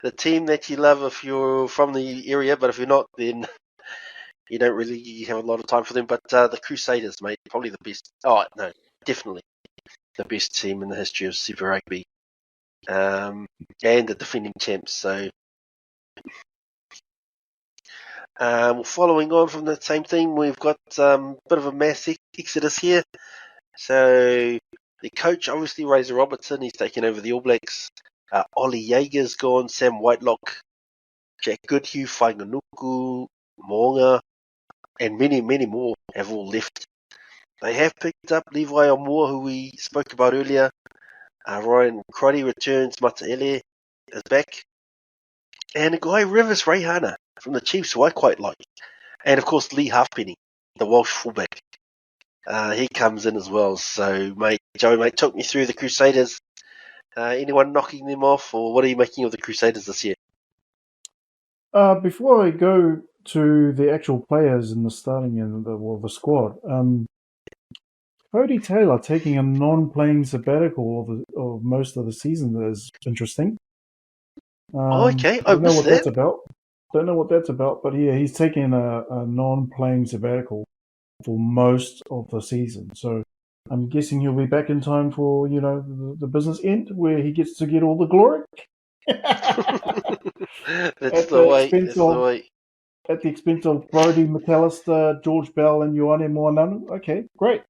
the team that you love if you're from the area, but if you're not, then you don't really have a lot of time for them. But the Crusaders, mate, probably the best. Oh no, definitely the best team in the history of Super Rugby, and the defending champs. So, following on from the same theme, we've got a bit of a mass exodus here. So the coach, obviously Razor Robertson, he's taken over the All Blacks. Ollie Jaeger's gone, Sam Whitelock, Jack Goodhue, Whanganuku, Moonga, and many, many more have all left. They have picked up Levi Moore, who we spoke about earlier. Ryan Crotty returns, Mataele is back. And a guy, Rivers Reihana, from the Chiefs, who I quite like. And of course, Lee Halfpenny, the Welsh fullback. He comes in as well. So, Joe, talk me through the Crusaders. Anyone knocking them off, or what are you making of the Crusaders this year? Before I go to the actual players in the starting and the squad, Cody Taylor taking a non-playing sabbatical of most of the season is interesting. Okay, I I don't know missed what that. that's about. Don't know what that's about, but yeah, he's taking a non-playing sabbatical for most of the season. So I'm guessing he'll be back in time for the business end where he gets to get all the glory. That's at the the way. expense That's the of way. at the expense of Brodie McAllister, George Bell, and Ioane Moananu. Okay, great,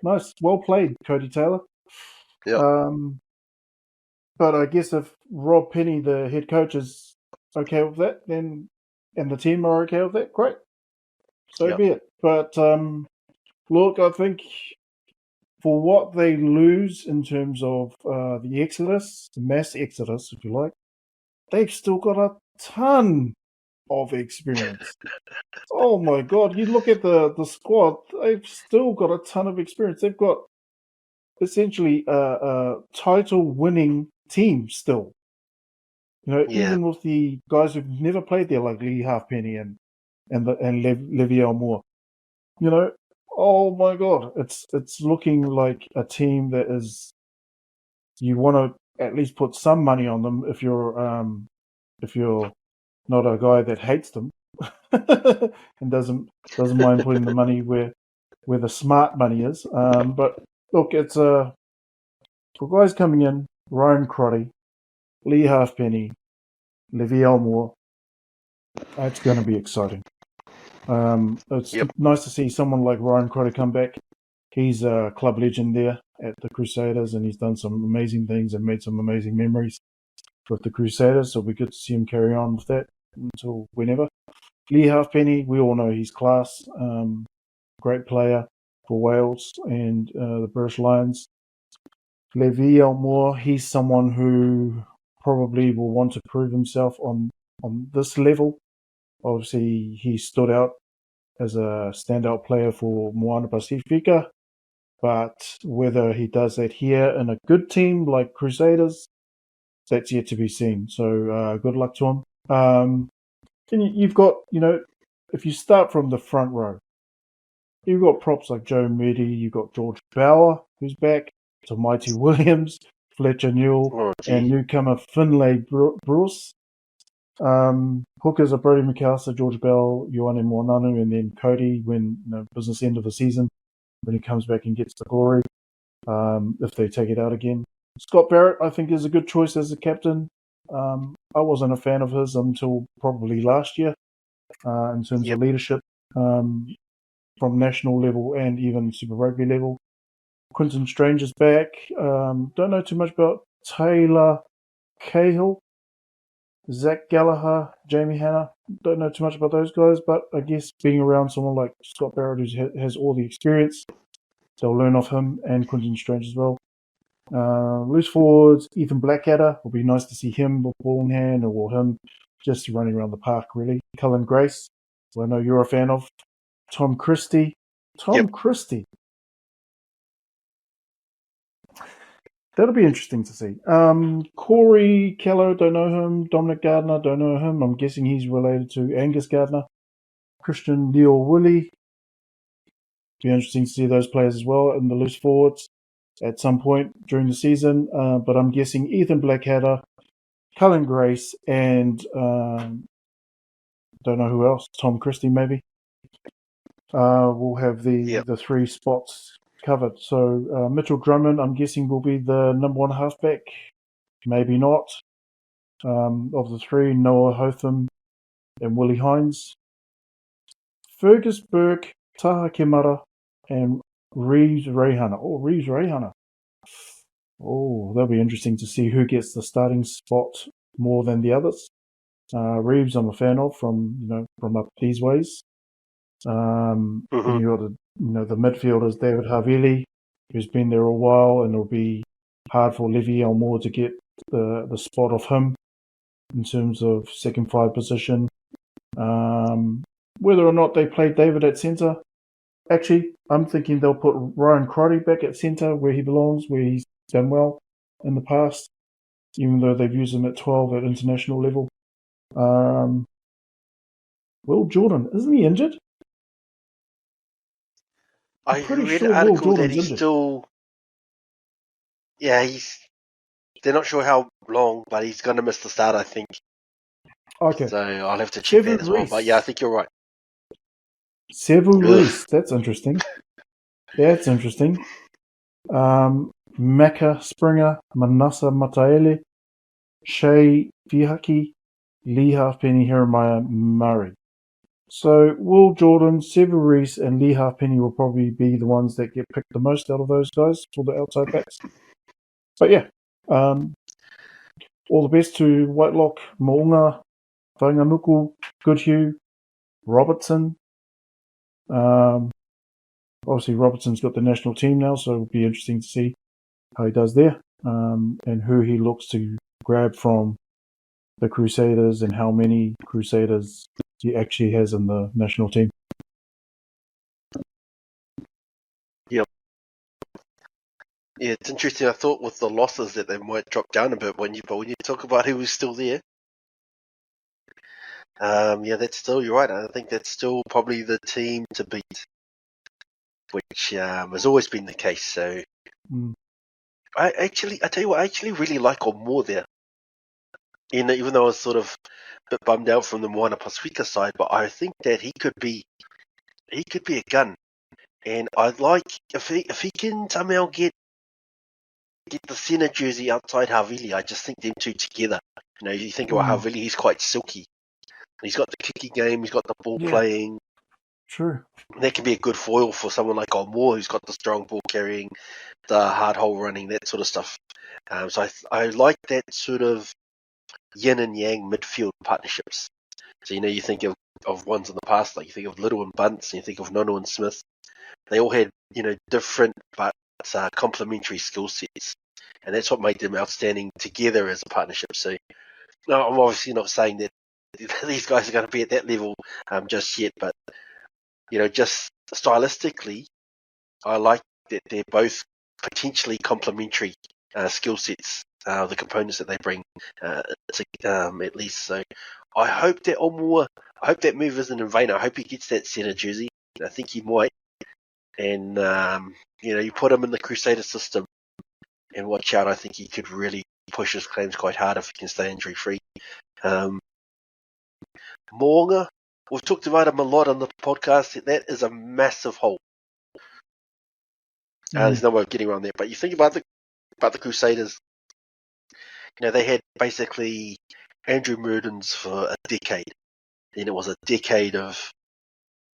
nice, well played, Cody Taylor. Yep. But I guess if Rob Penny, the head coach, is okay with that, then and the team are okay with that, great. So be it. But look, I think for what they lose in terms of the exodus, the mass exodus, if you like, they've still got a ton of experience. Oh my God! You look at the squad; they've still got a ton of experience. They've got essentially a title-winning team still. Even with the guys who've never played there, like Lee Halfpenny and Leviel Moore. Oh my God, it's looking like a team that is. You want to at least put some money on them if you're not a guy that hates them and doesn't mind putting the money where the smart money is. But look, it's for guys coming in: Ryan Crotty, Lee Halfpenny, Leviel Moore. It's going to be exciting. It's nice to see someone like Ryan Crotty come back. He's a club legend there at the Crusaders, and he's done some amazing things and made some amazing memories with the Crusaders. So it'll be good to see him carry on with that until whenever. Lee Halfpenny, we all know he's class. Great player for Wales and the British Lions. Leviel Moore, he's someone who probably will want to prove himself on this level. Obviously, he stood out as a standout player for Moana Pacifica, but whether he does that here in a good team like Crusaders, that's yet to be seen. So good luck to him. And you've got, if you start from the front row, you've got props like Joe Moody, you've got George Bauer, who's back, Mighty Williams, Fletcher Newell, and newcomer Finlay Bruce. Hookers are Brodie McAllister, George Bell, Ioane Moananu, and then Cody when business end of the season, when he comes back and gets the glory, if they take it out again. Scott Barrett, I think, is a good choice as a captain. I wasn't a fan of his until probably last year in terms of leadership from national level and even Super Rugby level. Quinton Stranger's back. Don't know too much about Taylor Cahill. Zach Gallagher, Jamie Hanna, don't know too much about those guys, but I guess being around someone like Scott Barrett who has all the experience, they'll learn off him and Quinton Strange as well. Loose forwards, Ethan Blackadder, will be nice to see him with ball in hand or him just running around the park, really. Cullen Grace, who I know you're a fan of. Tom Christie. Christie. That'll be interesting to see. Corey Kello, don't know him. Dominic Gardner, don't know him. I'm guessing he's related to Angus Gardner. Christian Neil Woolley. Be interesting to see those players as well in the loose forwards at some point during the season. But I'm guessing Ethan Blackadder, Cullen Grace, and don't know who else. Tom Christie, maybe. Will have the three spots covered. So Mitchell Drummond, I'm guessing, will be the number one halfback. Maybe not. Of the three, Noah Hotham and Willie Hines. Fergus Burke, Taha Kemara, and Reeves Rehana. Oh, Reeves Rehana. Oh, that'll be interesting to see who gets the starting spot more than the others. Reeves, I'm a fan of from up these ways. Then you got the midfielders, David Havili, who's been there a while, and it'll be hard for Levi Elmore to get the spot of him in terms of second five position. Whether or not they play David at centre, actually, I'm thinking they'll put Ryan Crotty back at centre where he belongs, where he's done well in the past, even though they've used him at 12 at international level. Will Jordan, isn't he injured? I pretty read sure an Will article that Jordan's he's injured. still. Yeah, they're not sure how long, but he's going to miss the start, I think. Okay. So I'll have to check that as well. But yeah, I think you're right. Sevu Reese, that's interesting. That's interesting. Mecca Springer, Manasa Mataele, Shea Fihaki, Lee Halfpenny, Jeremiah Murray. So Will Jordan, Sevu Reese, and Lee Halfpenny will probably be the ones that get picked the most out of those guys for the outside backs. But yeah, all the best to Whitelock, Mo'unga, Whanganuku, Goodhue, Robertson. Obviously, Robertson's got the national team now, so it'll be interesting to see how he does there, and who he looks to grab from the Crusaders and how many Crusaders he actually has in the national team. Yep. Yeah, it's interesting. I thought with the losses that they might drop down a bit but when you talk about who was still there, that's still, you're right. I think that's still probably the team to beat, which has always been the case. So I tell you what, I actually really like Moore there. Even though I was sort of a bit bummed out from the Moana Pasifika side, but I think that he could be a gun, and I'd like if he can somehow get the centre jersey outside Havili. I just think them two together. You think about Havili, he's quite silky. He's got the kicking game, he's got the ball playing. True. That can be a good foil for someone like Moore, who's got the strong ball carrying, the hard hole running, that sort of stuff. So I like that sort of yin and yang midfield partnerships. So you think of ones in the past, like you think of Little and Bunce, and you think of Nono and Smith. They all had different but complementary skill sets, and that's what made them outstanding together as a partnership. So no, I'm obviously not saying that these guys are going to be at that level just yet, but just stylistically, I like that they're both potentially complementary skill sets, the components that they bring, at least. So I hope that move isn't in vain. I hope he gets that centre jersey. I think he might. And, you put him in the Crusader system and watch out. I think he could really push his claims quite hard if he can stay injury free. Mo'unga, we've talked about him a lot on the podcast. That is a massive hole. There's no way of getting around that. But you think about the Crusaders. They had basically Andrew Murdens for a decade. Then it was a decade of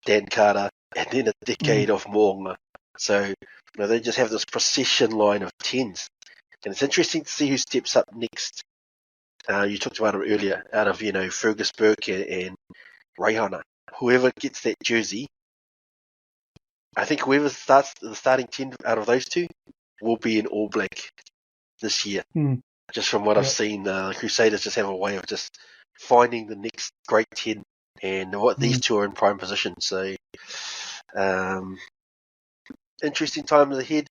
Dan Carter, and then a decade of Mo'unga. So they just have this procession line of 10s. And it's interesting to see who steps up next. You talked about it earlier, out of Fergus Burke and Rayhana. Whoever gets that jersey, I think whoever starts the starting 10 out of those two will be in All Black this year. Just from what I've seen, the Crusaders just have a way of just finding the next great 10, and what these two are in prime position. So, interesting times ahead.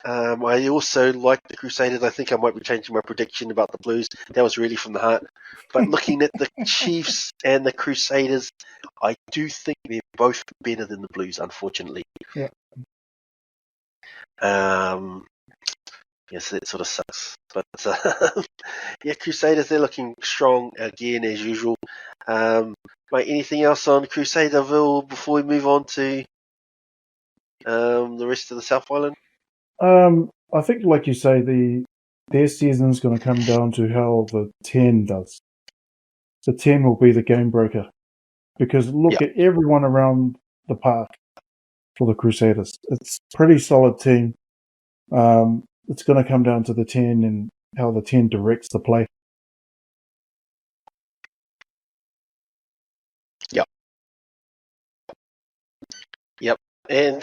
I also like the Crusaders. I think I might be changing my prediction about the Blues. That was really from the heart. But looking at the Chiefs and the Crusaders, I do think they're both better than the Blues, unfortunately. Yeah. Yes, it sort of sucks. But yeah, Crusaders, they're looking strong again as usual. Mate, anything else on Crusaderville before we move on to the rest of the South Island? I think, like you say, their season's going to come down to how the 10 does. The 10 will be the game breaker. Because look Yeah. at everyone around the park for the Crusaders. It's a pretty solid team. It's going to come down to the 10 and how the 10 directs the play. Yep. And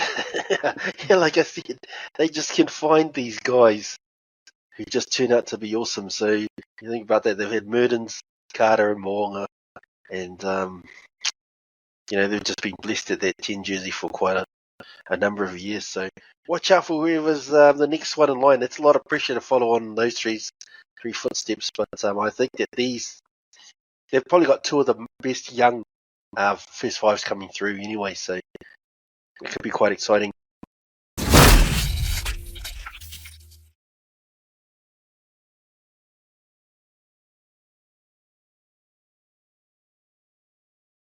yeah, like I said, they just can find these guys who just turn out to be awesome. So you think about that, they've had Murdens, Carter, and Moonga, and they've just been blessed at that 10 jersey for quite a number of years. So watch out for whoever's the next one in line. It's a lot of pressure to follow on those three footsteps, but I think that they've probably got two of the best young first fives coming through anyway. So it could be quite exciting.